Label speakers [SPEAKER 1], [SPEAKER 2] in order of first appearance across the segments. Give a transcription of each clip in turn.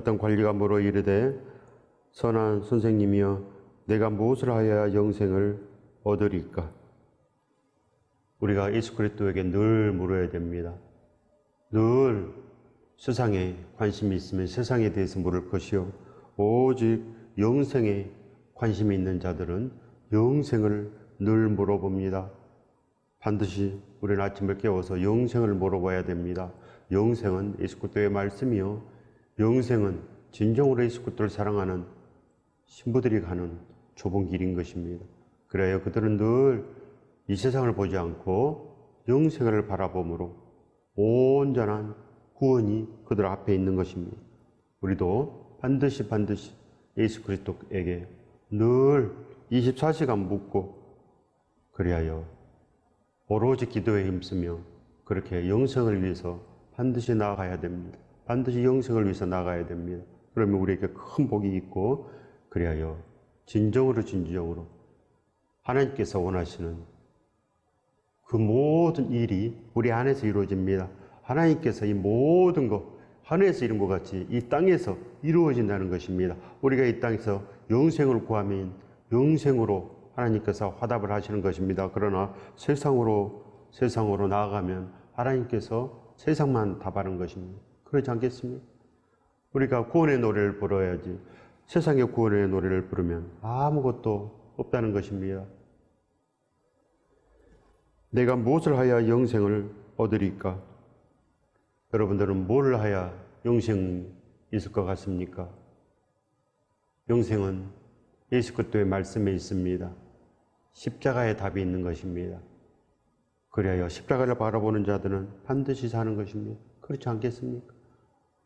[SPEAKER 1] 어떤 관리가 물어 이르되 선한 선생님이여 내가 무엇을 하여야 영생을 얻으리까? 우리가 예수 그리스도에게 늘 물어야 됩니다. 늘 세상에 관심이 있으면 세상에 대해서 물을 것이요 오직 영생에 관심이 있는 자들은 영생을 늘 물어봅니다. 반드시 우리는 아침을 깨워서 영생을 물어봐야 됩니다. 영생은 예수 그리스도의 말씀이요 영생은 진정으로 예수 그리스도를 사랑하는 신부들이 가는 좁은 길인 것입니다. 그래야 그들은 늘 이 세상을 보지 않고 영생을 바라봄으로 온전한 구원이 그들 앞에 있는 것입니다. 우리도 반드시 예수 그리스도에게 늘 24시간 묻고 그리하여 오로지 기도에 힘쓰며 그렇게 영생을 위해서 반드시 나아가야 됩니다. 반드시 영생을 위해서 나아가야 됩니다. 그러면 우리에게 큰 복이 있고 그리하여 진정으로 하나님께서 원하시는 그 모든 일이 우리 안에서 이루어집니다. 하나님께서 이 모든 것 하늘에서 이룬 것 같이 이 땅에서 이루어진다는 것입니다. 우리가 이 땅에서 영생을 구하면 영생으로 하나님께서 화답을 하시는 것입니다. 그러나 세상으로 나아가면 하나님께서 세상만 답하는 것입니다. 그렇지 않겠습니까? 우리가 구원의 노래를 불러야지 세상의 구원의 노래를 부르면 아무것도 없다는 것입니다. 내가 무엇을 하여 영생을 얻으리까? 여러분들은 뭘 하여 영생이 있을 것 같습니까? 영생은 예수 그리스도의 말씀에 있습니다. 십자가의 답이 있는 것입니다. 그리하여 십자가를 바라보는 자들은 반드시 사는 것입니다. 그렇지 않겠습니까?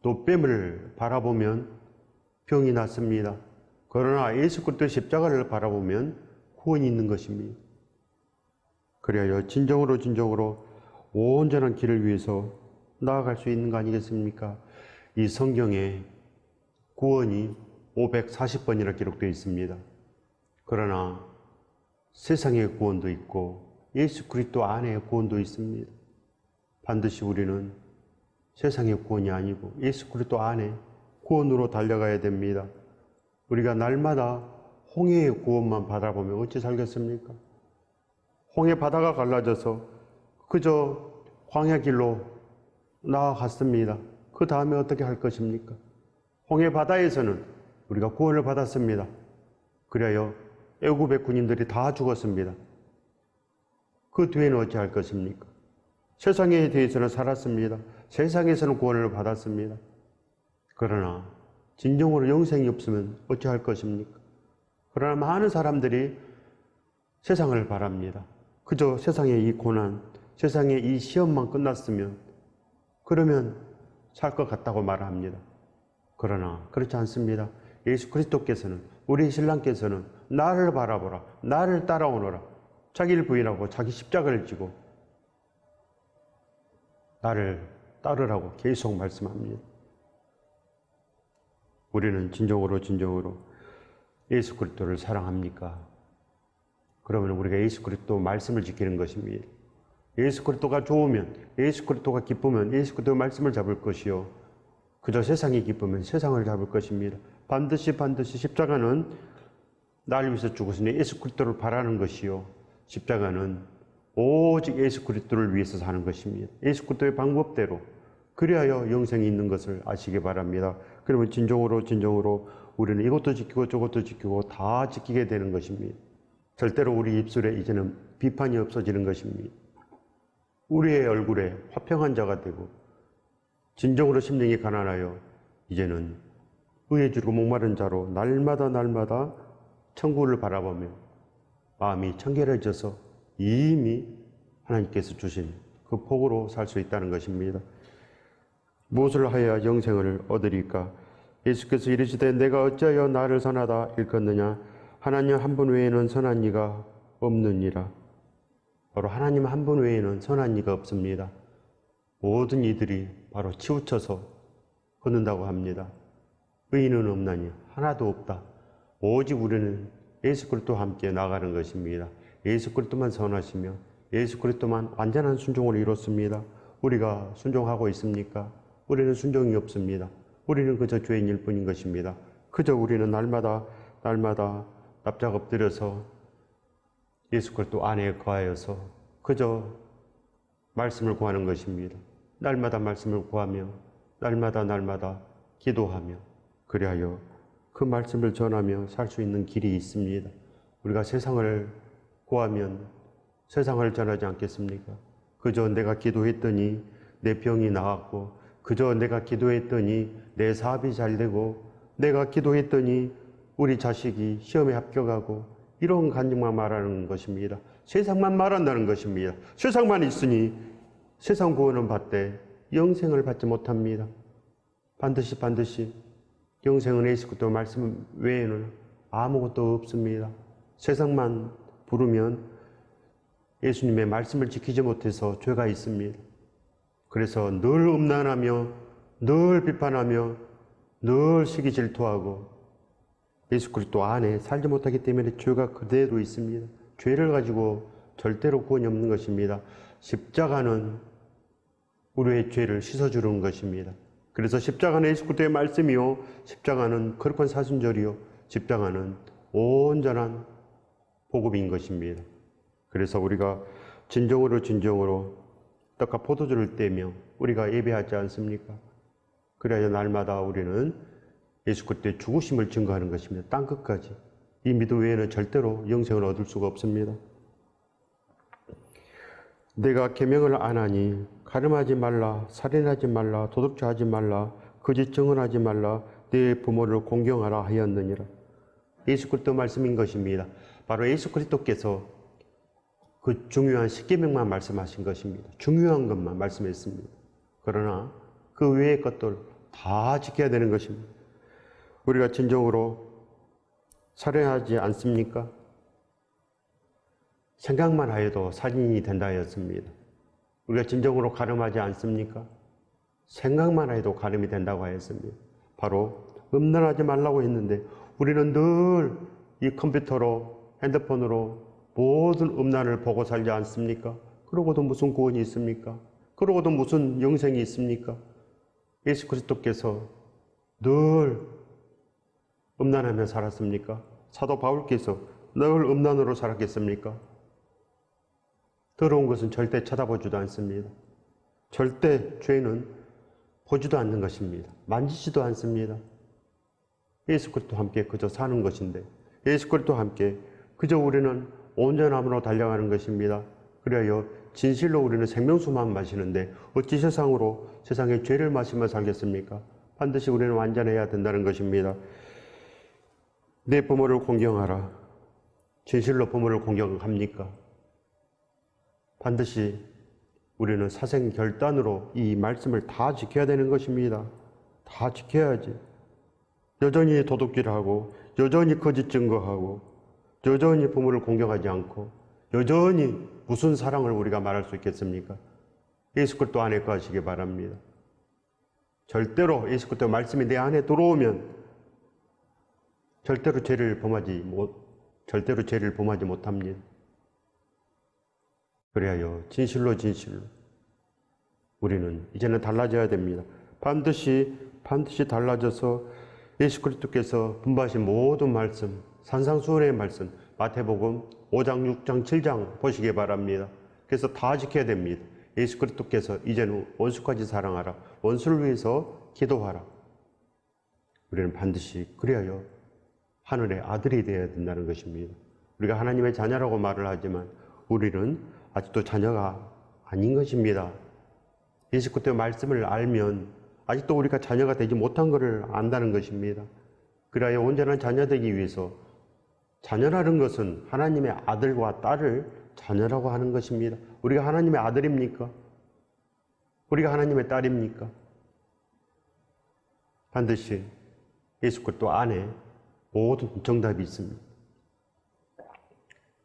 [SPEAKER 1] 또 뱀을 바라보면 병이 낫습니다. 그러나 예수 그리스도의 십자가를 바라보면 구원이 있는 것입니다. 그래야 진정으로 온전한 길을 위해서 나아갈 수 있는 거 아니겠습니까? 이 성경에 구원이 540번이나 기록되어 있습니다. 그러나 세상의 구원도 있고 예수 그리스도 안에 구원도 있습니다. 반드시 우리는 세상의 구원이 아니고 예수 그리스도 안에 구원으로 달려가야 됩니다. 우리가 날마다 홍해의 구원만 바라보면 어찌 살겠습니까? 홍해 바다가 갈라져서 그저 광야 길로 나아갔습니다. 그 다음에 어떻게 할 것입니까? 홍해 바다에서는 우리가 구원을 받았습니다. 그래야 애굽의 군인들이 다 죽었습니다. 그 뒤에는 어찌 할 것입니까? 세상에 대해서는 살았습니다. 세상에서는 구원을 받았습니다. 그러나 진정으로 영생이 없으면 어찌 할 것입니까? 그러나 많은 사람들이 세상을 바랍니다. 그저 세상의 이 고난, 세상의 이 시험만 끝났으면 그러면 살 것 같다고 말합니다. 그러나 그렇지 않습니다. 예수 그리스도께서는 우리 신랑께서는 나를 바라보라, 나를 따라오너라, 자기를 부인하고 자기 십자가를 지고 나를 따르라고 계속 말씀합니다. 우리는 진정으로 예수 그리스도를 사랑합니까? 그러면 우리가 예수 그리스도 말씀을 지키는 것입니다. 예수 그리스도가 좋으면, 예수 그리스도가 기쁘면 예수 그리스도의 말씀을 잡을 것이요 그저 세상이 기쁘면 세상을 잡을 것입니다. 반드시 십자가는 나를 위해서 죽으시니 예수 그리스도를 바라는 것이요 십자가는 오직 예수 그리스도를 위해서 사는 것입니다. 예수 그리스도의 방법대로 그리하여 영생이 있는 것을 아시기 바랍니다. 그러면 진정으로 우리는 이것도 지키고 저것도 지키고 다 지키게 되는 것입니다. 절대로 우리 입술에 이제는 비판이 없어지는 것입니다. 우리의 얼굴에 화평한 자가 되고 진정으로 심령이 가난하여 이제는 의에 주고 목마른 자로 날마다 천국을 바라보며 마음이 청결해져서 이미 하나님께서 주신 그 복으로 살 수 있다는 것입니다. 무엇을 하여야 영생을 얻으리까? 예수께서 이르시되 내가 어찌하여 나를 선하다 일컫느냐? 하나님 한 분 외에는 선한 이가 없느니라. 바로 하나님 한 분 외에는 선한 이가 없습니다. 모든 이들이 바로 치우쳐서 걷는다고 합니다. 의인은 없나니 하나도 없다. 오직 우리는 예수 그리스도와 함께 나가는 것입니다. 예수 그리스도만 선하시며 예수 그리스도만 완전한 순종을 이뤘습니다. 우리가 순종하고 있습니까? 우리는 순종이 없습니다. 우리는 그저 죄인일 뿐인 것입니다. 그저 우리는 날마다 납작 엎드려서 예수 그리스도 안에 거하여서 그저 말씀을 구하는 것입니다. 날마다 말씀을 구하며 날마다 기도하며 그리하여 그 말씀을 전하며 살 수 있는 길이 있습니다. 우리가 세상을 구하면 세상을 전하지 않겠습니까? 그저 내가 기도했더니 내 병이 나았고, 그저 내가 기도했더니 내 사업이 잘 되고, 내가 기도했더니 우리 자식이 시험에 합격하고, 이런 간증만 말하는 것입니다. 세상만 말한다는 것입니다. 세상만 있으니 세상 구원은 받되 영생을 받지 못합니다. 반드시 영생은 예수 그리스도 말씀 외에는 아무것도 없습니다. 세상만 부르면 예수님의 말씀을 지키지 못해서 죄가 있습니다. 그래서 늘 음란하며 늘 비판하며 늘 시기 질투하고 예수 그리스도 안에 살지 못하기 때문에 죄가 그대로 있습니다. 죄를 가지고 절대로 구원이 없는 것입니다. 십자가는 우리의 죄를 씻어주는 것입니다. 그래서 십자가는 예수 그리스도의 말씀이요, 십자가는 거룩한 사순절이요, 십자가는 온전한 복음인 것입니다. 그래서 우리가 진정으로 떡과 포도주를 떼며 우리가 예배하지 않습니까? 그래야 날마다 우리는 예수 그리스도의 죽으심을 증거하는 것입니다. 땅끝까지. 이 믿음 외에는 절대로 영생을 얻을 수가 없습니다. 내가 계명을 안 하니 가늠하지 말라, 살인하지 말라, 도둑질하지 말라, 거짓 증언하지 말라, 내 부모를 공경하라 하였느니라. 예수 그리스도 말씀인 것입니다. 바로 예수 그리스도께서 그 중요한 십계명만 말씀하신 것입니다. 중요한 것만 말씀했습니다. 그러나 그 외의 것들 다 지켜야 되는 것입니다. 우리가 진정으로 살인하지 않습니까? 생각만 하여도 살인이 된다 하였습니다. 우리가 진정으로 가늠하지 않습니까? 생각만 해도 가늠이 된다고 하였습니다. 바로 음란하지 말라고 했는데 우리는 늘 이 컴퓨터로 핸드폰으로 모든 음란을 보고 살지 않습니까? 그러고도 무슨 구원이 있습니까? 그러고도 무슨 영생이 있습니까? 예수 그리스도께서 늘 음란하며 살았습니까? 사도 바울께서 늘 음란으로 살았겠습니까? 더러운 것은 절대 쳐다보지도 않습니다. 절대 죄는 보지도 않는 것입니다. 만지지도 않습니다. 예수 그리스도와 함께 그저 사는 것인데 예수 그리스도와 함께 그저 우리는 온전함으로 달려가는 것입니다. 그래야 진실로 우리는 생명수만 마시는데 어찌 세상의 죄를 마시며 살겠습니까? 반드시 우리는 완전해야 된다는 것입니다. 내 부모를 공경하라. 진실로 부모를 공경합니까? 반드시 우리는 사생결단으로 이 말씀을 다 지켜야 되는 것입니다. 다 지켜야지. 여전히 도둑질하고 여전히 거짓 증거하고 여전히 부모를 공경하지 않고 여전히 무슨 사랑을 우리가 말할 수 있겠습니까? 예수 그리스도 안에 거하시기 바랍니다. 절대로 예수 그리스도 말씀이 내 안에 들어오면 절대로 죄를 범하지 못합니다. 그래야 진실로 우리는 이제는 달라져야 됩니다. 반드시 달라져서 예수 그리스도께서 분부하신 모든 말씀, 산상수훈의 말씀, 마태복음 5장, 6장, 7장 보시기 바랍니다. 그래서 다 지켜야 됩니다. 예수 그리스도께서 이제는 원수까지 사랑하라. 원수를 위해서 기도하라. 우리는 반드시 그래야 하늘의 아들이 되어야 된다는 것입니다. 우리가 하나님의 자녀라고 말을 하지만 우리는 아직도 자녀가 아닌 것입니다. 예수 그리스도의 말씀을 알면 아직도 우리가 자녀가 되지 못한 것을 안다는 것입니다. 그래야 온전한 자녀 되기 위해서 자녀라는 것은 하나님의 아들과 딸을 자녀라고 하는 것입니다. 우리가 하나님의 아들입니까? 우리가 하나님의 딸입니까? 반드시 예수 그리스도 안에 모든 정답이 있습니다.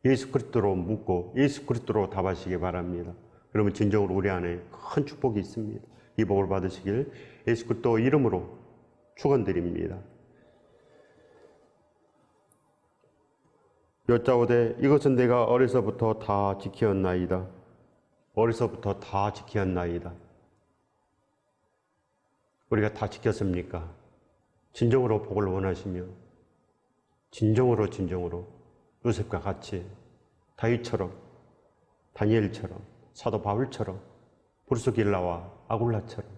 [SPEAKER 1] 예수 그리스도로 묻고 예수 그리스도로 답하시기 바랍니다. 그러면 진정으로 우리 안에 큰 축복이 있습니다. 이 복을 받으시길 예수 그리스도 이름으로 축원드립니다. 여짜오되 이것은 내가 어려서부터 다 지켰나이다. 어려서부터 다 지켰나이다. 우리가 다 지켰습니까? 진정으로 복을 원하시며 진정으로 요셉과 같이 다윗처럼 다니엘처럼 사도 바울처럼 브루스길라와 아굴라처럼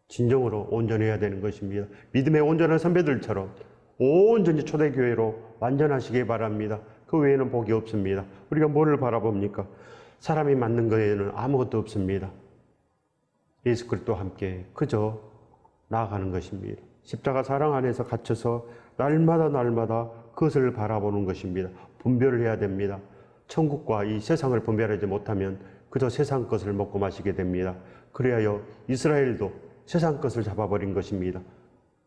[SPEAKER 1] 진정으로 온전해야 되는 것입니다. 믿음의 온전한 선배들처럼 온전히 초대교회로 완전하시기 바랍니다. 그 외에는 복이 없습니다. 우리가 뭐를 바라봅니까? 사람이 만든 거에는 아무것도 없습니다. 예수 그리스도와 함께 그저 나아가는 것입니다. 십자가 사랑 안에서 갇혀서 날마다 그것을 바라보는 것입니다. 분별을 해야 됩니다. 천국과 이 세상을 분별하지 못하면 그저 세상 것을 먹고 마시게 됩니다. 그래야 이스라엘도 세상 것을 잡아버린 것입니다.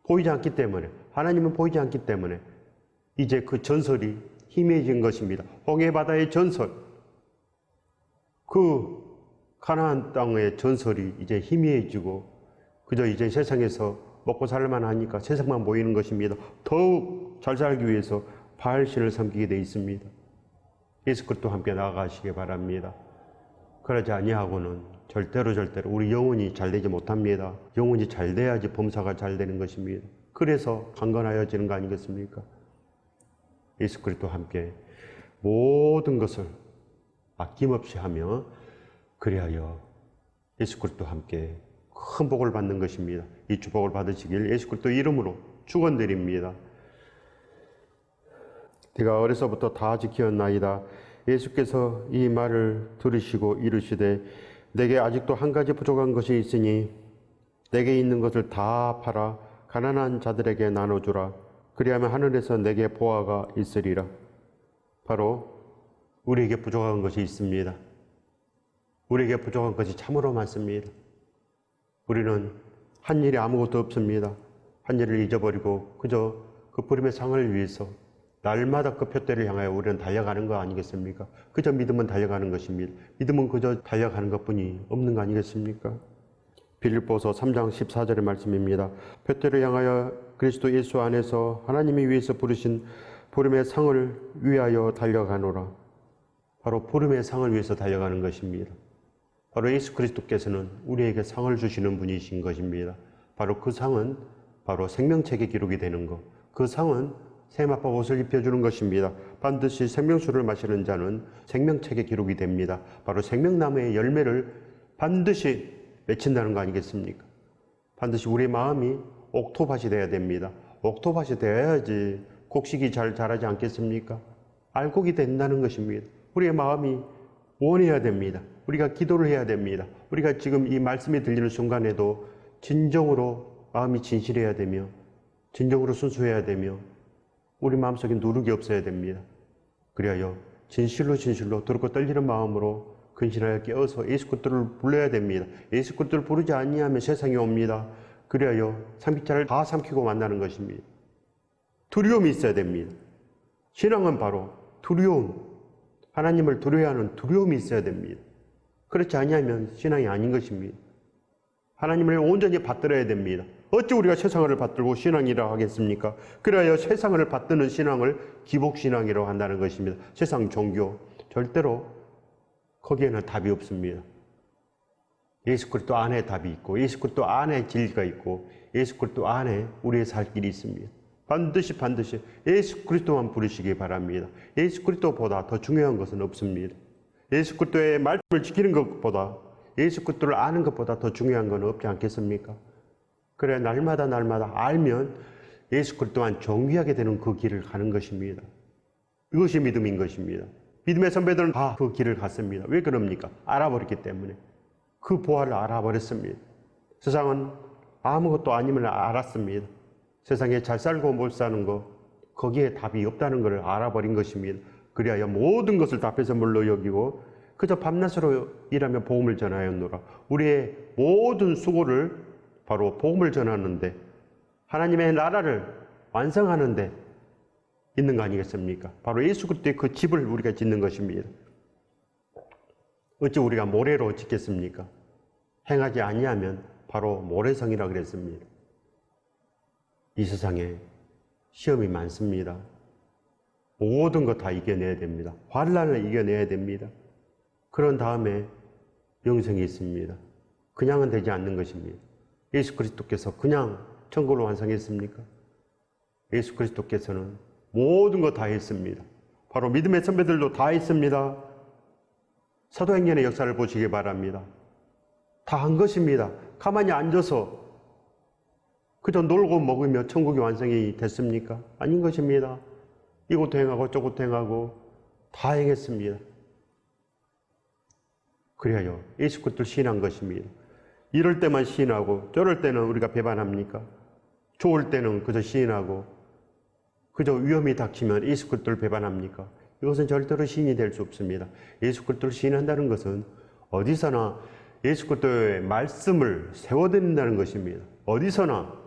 [SPEAKER 1] 보이지 않기 때문에, 하나님은 보이지 않기 때문에 이제 그 전설이 희미해진 것입니다. 홍해 바다의 전설, 그 가나안 땅의 전설이 이제 희미해지고 그저 이제 세상에서 먹고 살만 하니까 세상만 보이는 것입니다. 더욱 잘 살기 위해서 바알신을 섬기게 돼 있습니다. 예수 그리스도 함께 나아가시기 바랍니다. 그러지 아니하고는 절대로 우리 영혼이 잘 되지 못합니다. 영혼이 잘 돼야지 범사가 잘 되는 것입니다. 그래서 강건하여지는 거 아니겠습니까? 예수 그리스도 함께 모든 것을 아낌없이 하며 그리하여 예수 그리스도 함께 큰 복을 받는 것입니다. 이 축복을 받으시길 예수 그리스도 이름으로 축원드립니다. 내가 어려서부터 다 지켰나이다. 예수께서 이 말을 들으시고 이르시되 내게 아직도 한 가지 부족한 것이 있으니 내게 있는 것을 다 팔아 가난한 자들에게 나눠주라. 그리하면 하늘에서 내게 보화가 있으리라. 바로 우리에게 부족한 것이 있습니다. 우리에게 부족한 것이 참으로 많습니다. 우리는 한 일이 아무것도 없습니다. 한 일을 잊어버리고 그저 그 부름의 상을 위해서 날마다 그 표대를 향하여 우리는 달려가는 거 아니겠습니까? 그저 믿음은 달려가는 것입니다. 믿음은 그저 달려가는 것뿐이 없는 거 아니겠습니까? 빌립보서 3장 14절의 말씀입니다. 표대를 향하여 그리스도 예수 안에서 하나님이 위해서 부르신 부름의 상을 위하여 달려가노라. 바로 부름의 상을 위해서 달려가는 것입니다. 바로 예수 그리스도께서는 우리에게 상을 주시는 분이신 것입니다. 바로 그 상은 바로 생명책에 기록이 되는 것. 그 상은 세마포 옷을 입혀주는 것입니다. 반드시 생명수를 마시는 자는 생명책에 기록이 됩니다. 바로 생명나무의 열매를 반드시 맺힌다는 거 아니겠습니까? 반드시 우리 마음이 옥토밭이 되어야 됩니다. 옥토밭이 되어야지 곡식이 잘 자라지 않겠습니까? 알곡이 된다는 것입니다. 우리의 마음이 원해야 됩니다. 우리가 기도를 해야 됩니다. 우리가 지금 이 말씀이 들리는 순간에도 진정으로 마음이 진실해야 되며 진정으로 순수해야 되며 우리 마음속에 누룩이 없어야 됩니다. 그리하여 진실로 두렵고 떨리는 마음으로 근신하여 깨어서 예수 그리스도를 불러야 됩니다. 예수 그리스도를 부르지 아니하면 세상에 옵니다. 그리하여 삼키자를 다 삼키고 만나는 것입니다. 두려움이 있어야 됩니다. 신앙은 바로 두려움, 하나님을 두려워하는 두려움이 있어야 됩니다. 그렇지 아니하면 신앙이 아닌 것입니다. 하나님을 온전히 받들어야 됩니다. 어찌 우리가 세상을 받들고 신앙이라 하겠습니까? 그래야 세상을 받드는 신앙을 기복신앙이라고 한다는 것입니다. 세상 종교, 절대로 거기에는 답이 없습니다. 예수 그리스도 안에 답이 있고 예수 그리스도 안에 진리가 있고 예수 그리스도 안에 우리의 살 길이 있습니다. 반드시 예수 그리스도만 부르시기 바랍니다. 예수 그리스도보다 더 중요한 것은 없습니다. 예수 그리스도의 말씀을 지키는 것보다 예수 그리스도를 아는 것보다 더 중요한 건 없지 않겠습니까? 그래 날마다 알면 예수 그리스도만 정귀하게 되는 그 길을 가는 것입니다. 이것이 믿음인 것입니다. 믿음의 선배들은 다 그 길을 갔습니다. 왜 그럽니까? 알아버렸기 때문에. 그 보화를 알아버렸습니다. 세상은 아무것도 아님을 알았습니다. 세상에 잘 살고 못 사는 것, 거기에 답이 없다는 것을 알아버린 것입니다. 그리하여 모든 것을 다 폐쇄물로 여기고 그저 밤낮으로 일하며 복음을 전하였노라. 우리의 모든 수고를 바로 복음을 전하는데 하나님의 나라를 완성하는데 있는 거 아니겠습니까? 바로 예수 그리스도의 그 집을 우리가 짓는 것입니다. 어찌 우리가 모래로 짓겠습니까? 행하지 아니하면 바로 모래성이라 그랬습니다. 이 세상에 시험이 많습니다. 모든 것 다 이겨내야 됩니다. 환난을 이겨내야 됩니다. 그런 다음에 영생이 있습니다. 그냥은 되지 않는 것입니다. 예수 그리스도께서 그냥 천국을 완성했습니까? 예수 그리스도께서는 모든 거 다 했습니다. 바로 믿음의 선배들도 다 했습니다. 사도행전의 역사를 보시기 바랍니다. 다 한 것입니다. 가만히 앉아서 그저 놀고 먹으며 천국이 완성이 됐습니까? 아닌 것입니다. 이것도 행하고 저것도 행하고 다 행했습니다. 그래야 예수 그리스도를 시인한 것입니다. 이럴 때만 시인하고 저럴 때는 우리가 배반합니까? 좋을 때는 그저 시인하고 그저 위험이 닥치면 예수 그리스도를 배반합니까? 이것은 절대로 시인이 될 수 없습니다. 예수 그리스도를 시인한다는 것은 어디서나 예수 그리스도의 말씀을 세워드린다는 것입니다. 어디서나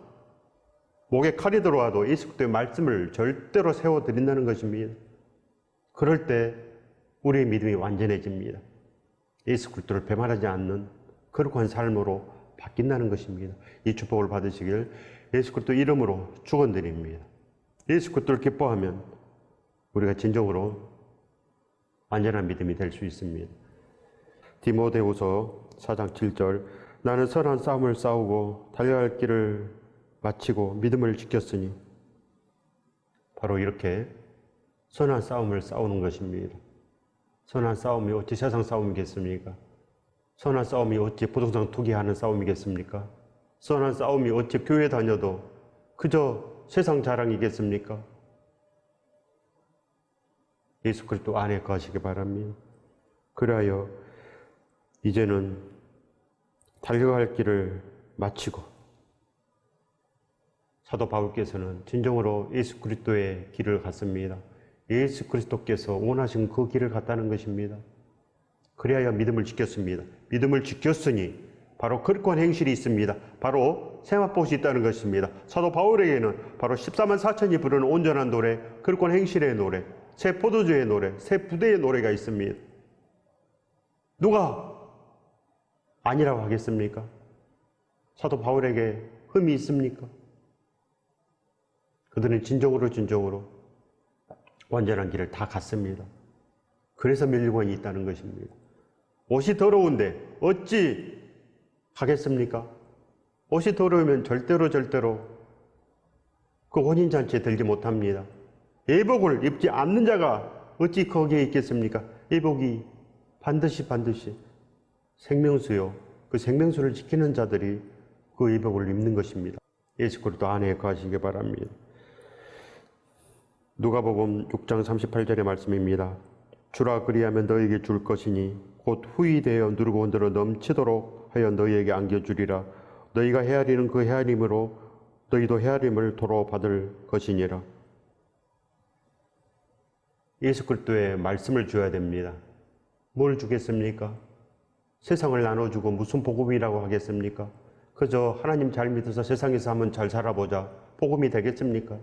[SPEAKER 1] 목에 칼이 들어와도 예수 그리스도의 말씀을 절대로 세워드린다는 것입니다. 그럴 때 우리의 믿음이 완전해집니다. 예수 그리스도를 배반하지 않는 거룩한 삶으로 바뀐다는 것입니다. 이 축복을 받으시길 예수 그리스도 이름으로 축원드립니다. 예수 그리스도를 기뻐하면 우리가 진정으로 완전한 믿음이 될 수 있습니다. 디모데후서 4장 7절 나는 선한 싸움을 싸우고 달려갈 길을 마치고 믿음을 지켰으니 바로 이렇게 선한 싸움을 싸우는 것입니다. 선한 싸움이 어찌 세상 싸움이겠습니까? 선한 싸움이 어찌 부동산 투기하는 싸움이겠습니까? 선한 싸움이 어찌 교회 다녀도 그저 세상 자랑이겠습니까? 예수 그리스도 안에 거하시기 바랍니다. 그리하여 이제는 달려갈 길을 마치고 사도 바울께서는 진정으로 예수 그리스도의 길을 갔습니다. 예수 그리스도께서 원하신 그 길을 갔다는 것입니다. 그리하여 믿음을 지켰습니다. 믿음을 지켰으니 바로 거룩한 행실이 있습니다. 바로 세마포시 있다는 것입니다. 사도 바울에게는 바로 14만 4천이 부르는 온전한 노래, 거룩한 행실의 노래, 새 포도주의 노래, 새 부대의 노래가 있습니다. 누가 아니라고 하겠습니까? 사도 바울에게 흠이 있습니까? 그들은 진정으로 완전한 길을 다 갔습니다. 그래서 멸류관이 있다는 것입니다. 옷이 더러운데 어찌 가겠습니까? 옷이 더러우면 절대로 그 혼인잔치에 들지 못합니다. 예복을 입지 않는 자가 어찌 거기에 있겠습니까? 예복이 반드시 생명수요. 그 생명수를 지키는 자들이 그 예복을 입는 것입니다. 예수 그리스도 안에 거하시기 바랍니다. 누가복음 6장 38절의 말씀입니다. 주라 그리하면 너에게 줄 것이니 곧 후히 되어 누르고 흔들어 넘치도록 하여 너희에게 안겨주리라. 너희가 헤아리는 그 헤아림으로 너희도 헤아림을 도로 받을 것이니라. 예수 그리스도의 말씀을 줘야 됩니다. 뭘 주겠습니까? 세상을 나눠주고 무슨 복음이라고 하겠습니까? 그저 하나님 잘 믿어서 세상에서 한번 잘 살아보자. 복음이 되겠습니까?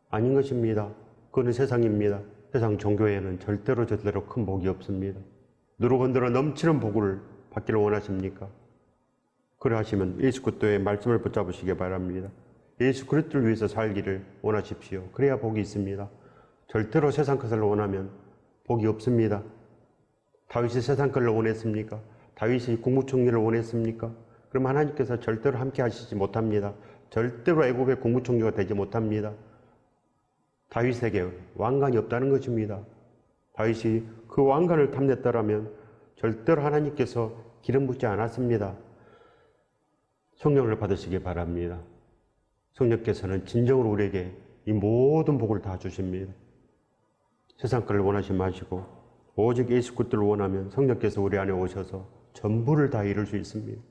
[SPEAKER 1] 아닌 것입니다. 그건 세상입니다. 세상 종교에는 절대로 큰 복이 없습니다. 누르건드러 넘치는 복을 받기를 원하십니까? 그래 하시면 예수 그리스도의 말씀을 붙잡으시기 바랍니다. 예수 그리스도를 위해서 살기를 원하십시오. 그래야 복이 있습니다. 절대로 세상 것을 원하면 복이 없습니다. 다윗이 세상 것을 원했습니까? 다윗이 국무총리를 원했습니까? 그럼 하나님께서 절대로 함께 하시지 못합니다. 절대로 애굽의 국무총리가 되지 못합니다. 다윗에게 왕관이 없다는 것입니다. 다윗이 그 왕관을 탐냈더라면 절대로 하나님께서 기름 붓지 않았습니다. 성령을 받으시기 바랍니다. 성령께서는 진정으로 우리에게 이 모든 복을 다 주십니다. 세상 것을 원하지 마시고 오직 예수 그리스도를 원하면 성령께서 우리 안에 오셔서 전부를 다 이룰 수 있습니다.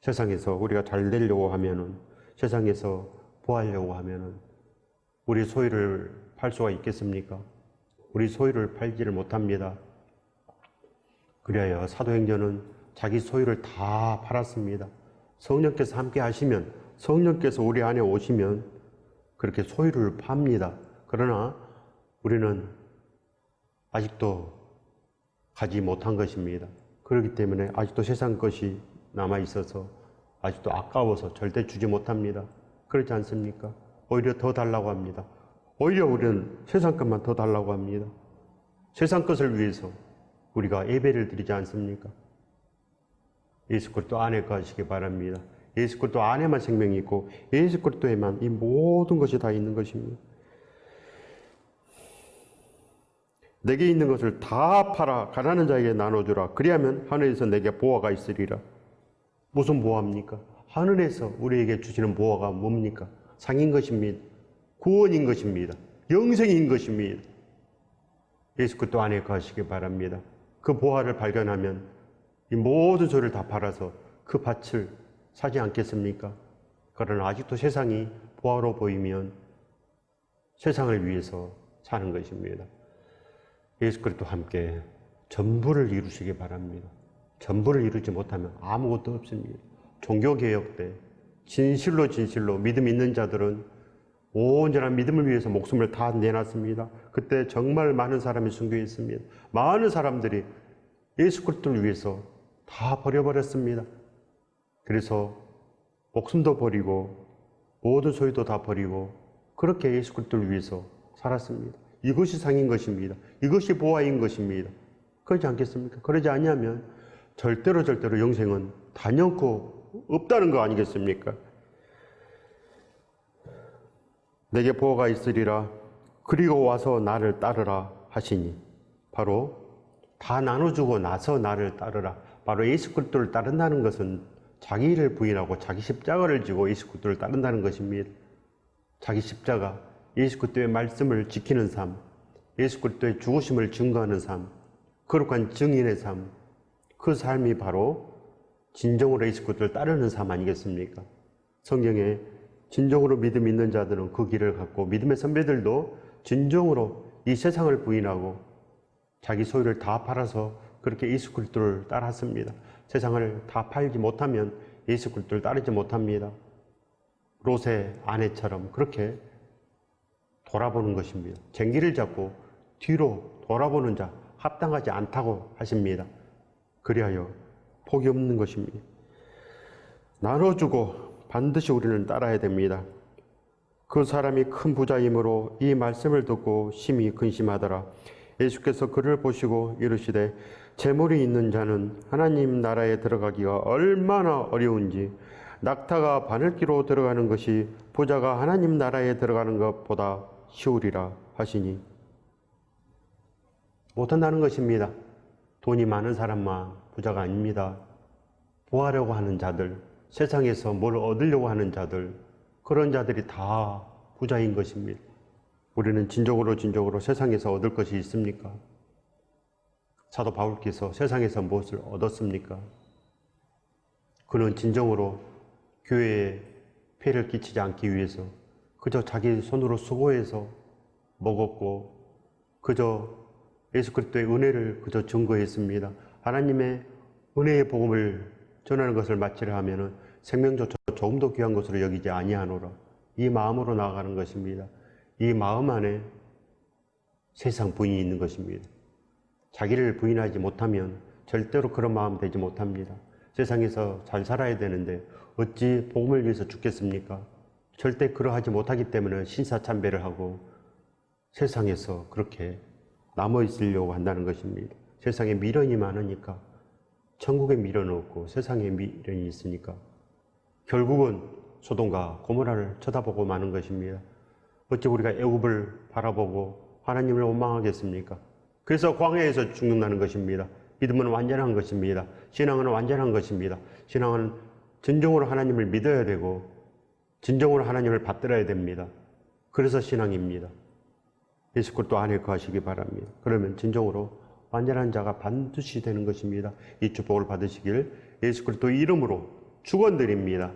[SPEAKER 1] 세상에서 우리가 잘 되려고 하면은, 세상에서 보하려고 하면은 우리 소유를 팔 수가 있겠습니까? 우리 소유를 팔지를 못합니다. 그래야 사도행전은 자기 소유를 다 팔았습니다. 성령께서 함께 하시면, 성령께서 우리 안에 오시면 그렇게 소유를 팝니다. 그러나 우리는 아직도 가지 못한 것입니다. 그렇기 때문에 아직도 세상 것이 남아있어서 아직도 아까워서 절대 주지 못합니다. 그렇지 않습니까? 오히려 더 달라고 합니다. 오히려 우리는 세상 것만 더 달라고 합니다. 세상 것을 위해서 우리가 예배를 드리지 않습니까? 예수 그리스도 안에 거하시기 바랍니다. 예수 그리스도 안에만 생명이 있고 예수 그리스도에만 이 모든 것이 다 있는 것입니다. 내게 있는 것을 다 팔아 가난한 자에게 나눠주라. 그리하면 하늘에서 내게 보화가 있으리라. 무슨 보화입니까? 하늘에서 우리에게 주시는 보화가 뭡니까? 상인 것입니다. 구원인 것입니다. 영생인 것입니다. 예수 그리스도 안에 거하시기 바랍니다. 그 보화를 발견하면 이 모든 소를 다 팔아서 그 밭을 사지 않겠습니까? 그러나 아직도 세상이 보화로 보이면 세상을 위해서 사는 것입니다. 예수 그리스도와 함께 전부를 이루시기 바랍니다. 전부를 이루지 못하면 아무것도 없습니다. 종교개혁 때 진실로 믿음 있는 자들은 온전한 믿음을 위해서 목숨을 다 내놨습니다. 그때 정말 많은 사람이 순교했습니다. 많은 사람들이 예수 그리스도를 위해서 다 버려버렸습니다. 그래서 목숨도 버리고 모든 소유도 다 버리고 그렇게 예수 그리스도를 위해서 살았습니다. 이것이 상인 것입니다. 이것이 보화인 것입니다. 그러지 않겠습니까? 그러지 아니하면 절대로 영생은 단연코 없다는 거 아니겠습니까? 내게 보화가 있으리라. 그리고 와서 나를 따르라 하시니, 바로 다 나눠주고 나서 나를 따르라. 바로 예수 그리스도를 따른다는 것은 자기를 부인하고 자기 십자가를 지고 예수 그리스도를 따른다는 것입니다. 자기 십자가, 예수 그리스도의 말씀을 지키는 삶, 예수 그리스도의 죽으심을 증거하는 삶, 거룩한 증인의 삶, 그 삶이 바로 진정으로 예수 그리스도를 따르는 삶 아니겠습니까? 성경에 진정으로 믿음 있는 자들은 그 길을 갖고 믿음의 선배들도 진정으로 이 세상을 부인하고 자기 소유를 다 팔아서 그렇게 예수 그리스도를 따랐습니다. 세상을 다 팔지 못하면 예수 그리스도를 따르지 못합니다. 롯의 아내처럼 그렇게 돌아보는 것입니다. 쟁기를 잡고 뒤로 돌아보는 자 합당하지 않다고 하십니다. 그리하여 복이 없는 것입니다. 나눠주고 반드시 우리는 따라야 됩니다. 그 사람이 큰 부자이므로 이 말씀을 듣고 심히 근심하더라. 예수께서 그를 보시고 이르시되 재물이 있는 자는 하나님 나라에 들어가기가 얼마나 어려운지 낙타가 바늘기로 들어가는 것이 부자가 하나님 나라에 들어가는 것보다 쉬우리라 하시니, 못한다는 것입니다. 돈이 많은 사람만 부자가 아닙니다. 구하려고 하는 자들, 세상에서 뭘 얻으려고 하는 자들, 그런 자들이 다 부자인 것입니다. 우리는 진정으로 세상에서 얻을 것이 있습니까? 사도 바울께서 세상에서 무엇을 얻었습니까? 그는 진정으로 교회에 폐를 끼치지 않기 위해서 그저 자기 손으로 수고해서 먹었고 그저 예수 그리스도의 은혜를 그저 증거했습니다. 하나님의 은혜의 복음을 전하는 것을 마치려 하면은 생명조차 조금 더 귀한 것으로 여기지 아니하노라. 이 마음으로 나아가는 것입니다. 이 마음 안에 세상 부인이 있는 것입니다. 자기를 부인하지 못하면 절대로 그런 마음 되지 못합니다. 세상에서 잘 살아야 되는데 어찌 복음을 위해서 죽겠습니까? 절대 그러하지 못하기 때문에 신사참배를 하고 세상에서 그렇게 남아 있으려고 한다는 것입니다. 세상에 미련이 많으니까 천국에 미련은 없고 세상에 미련이 있으니까 결국은 소돔과 고모라를 쳐다보고 마는 것입니다. 어찌 우리가 애굽을 바라보고 하나님을 원망하겠습니까? 그래서 광야에서 죽는다는 것입니다. 믿음은 완전한 것입니다. 신앙은 완전한 것입니다. 신앙은 진정으로 하나님을 믿어야 되고 진정으로 하나님을 받들어야 됩니다. 그래서 신앙입니다. 예수 그리스도 안에 거하시기 바랍니다. 그러면 진정으로 완전한 자가 반드시 되는 것입니다. 이 축복을 받으시길 예수 그리스도 이름으로 축원드립니다.